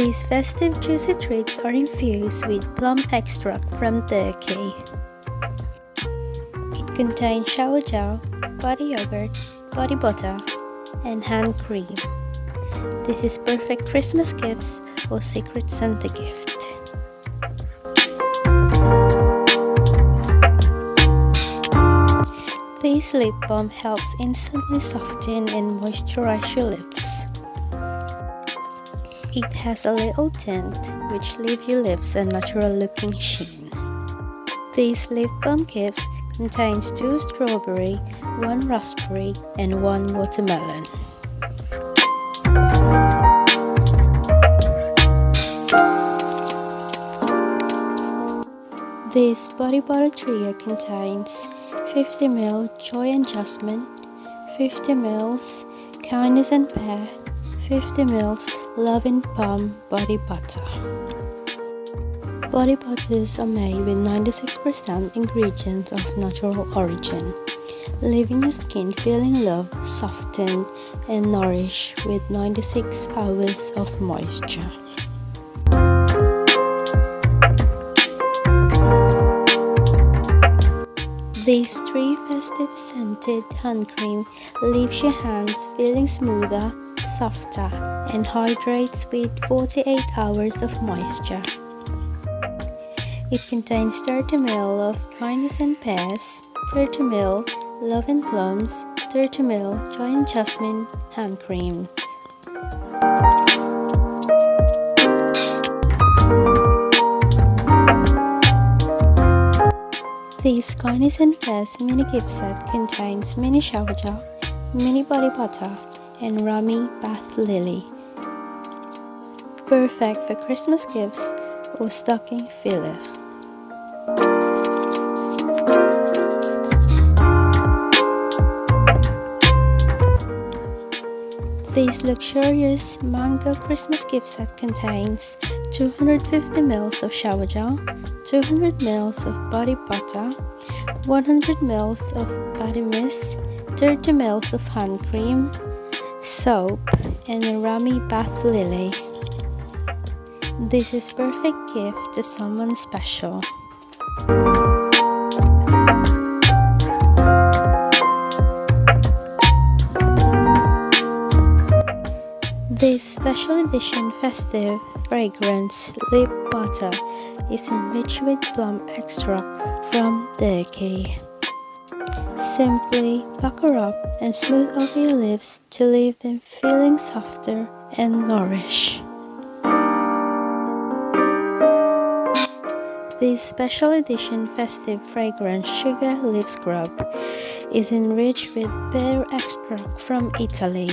These festive juicy treats are infused with plum extract from Turkey. It contains shower gel, body yogurt, body butter, and hand cream. This is perfect Christmas gifts or Secret Santa gift. This lip balm helps instantly soften and moisturize your lips. It has a little tint which leaves your lips a natural looking sheen. This lip balm gift contains 2 strawberry, 1 raspberry, and 1 watermelon. This body butter trio contains 50 ml Joy and Jasmine, 50 ml Kindness and Pear, 50 ml Love and Palm body butter. Body butters are made with 96% ingredients of natural origin, leaving your skin feeling loved, softened, and nourished with 96 hours of moisture. These 3 festive scented hand cream leaves your hands feeling smoother, softer, and hydrates with 48 hours of moisture. It contains 30 ml of Kindness and Pears, 30 ml Love and Plums, 30 ml Joy and Jasmine hand creams. This Kindness and Pears mini gift set contains mini shower gel, mini body butter, and Rami bath lily. Perfect for Christmas gifts or stocking filler. This luxurious mango Christmas gift set contains 250 ml of shower gel, 200 ml of body butter, 100 ml of body mist, 30 ml of hand cream, soap, and a Rami bath lily. This is perfect gift to someone special. This special edition festive fragrance lip butter is enriched with plum extract from Turkey. Simply pucker up and smooth over your lips to leave them feeling softer and nourished. This special edition festive fragrance sugar lip scrub is enriched with pear extract from Italy.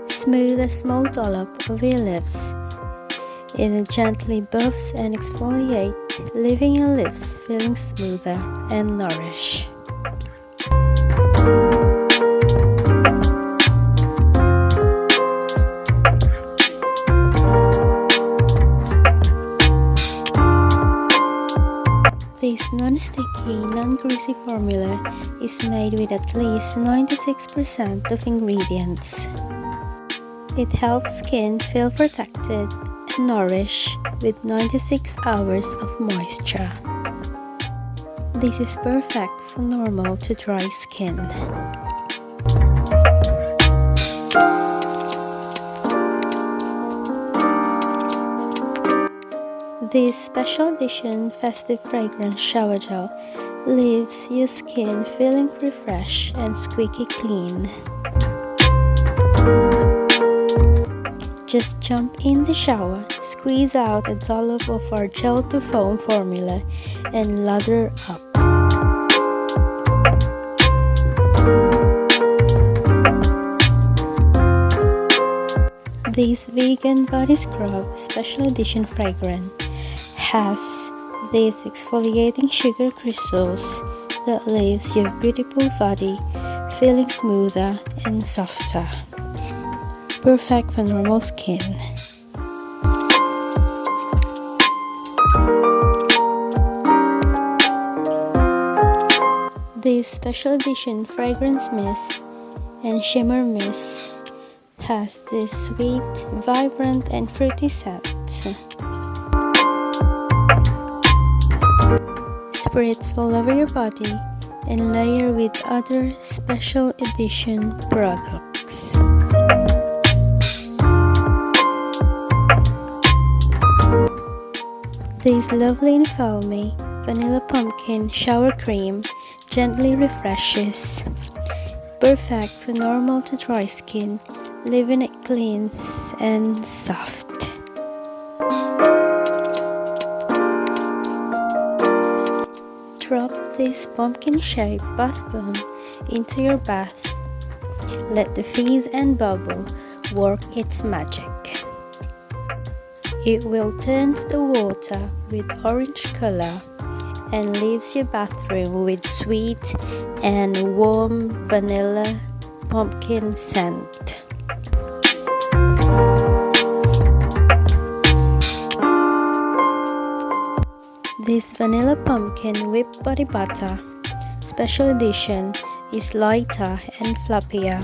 Smooth a small dollop over your lips. It gently buffs and exfoliates, leaving your lips feeling smoother and nourished. This non-sticky, non-greasy formula is made with at least 96% of ingredients. It helps skin feel protected and nourished with 96 hours of moisture. This is perfect for normal to dry skin. This special edition festive fragrance shower gel leaves your skin feeling refreshed and squeaky clean. Just jump in the shower, squeeze out a dollop of our gel to foam formula, and lather up. This vegan body scrub special edition fragrance has these exfoliating sugar crystals that leaves your beautiful body feeling smoother and softer. Perfect for normal skin. This special edition fragrance mist and shimmer mist has this sweet, vibrant and fruity scent. Spritz all over your body and layer with other special edition products. This lovely and foamy vanilla pumpkin shower cream gently refreshes, perfect for normal to dry skin, leaving it clean and soft. Drop this pumpkin-shaped bath bomb into your bath. Let the fizz and bubble work its magic. It will turn the water with orange color and leaves your bathroom with sweet and warm vanilla pumpkin scent. This vanilla pumpkin whipped body butter special edition is lighter and fluffier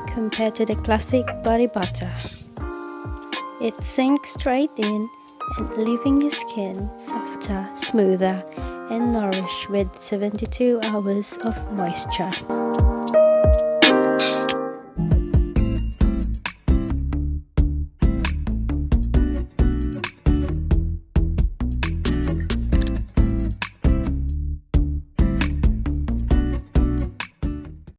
compared to the classic body butter. It sinks straight in and leaving your skin softer, smoother and nourished with 72 hours of moisture.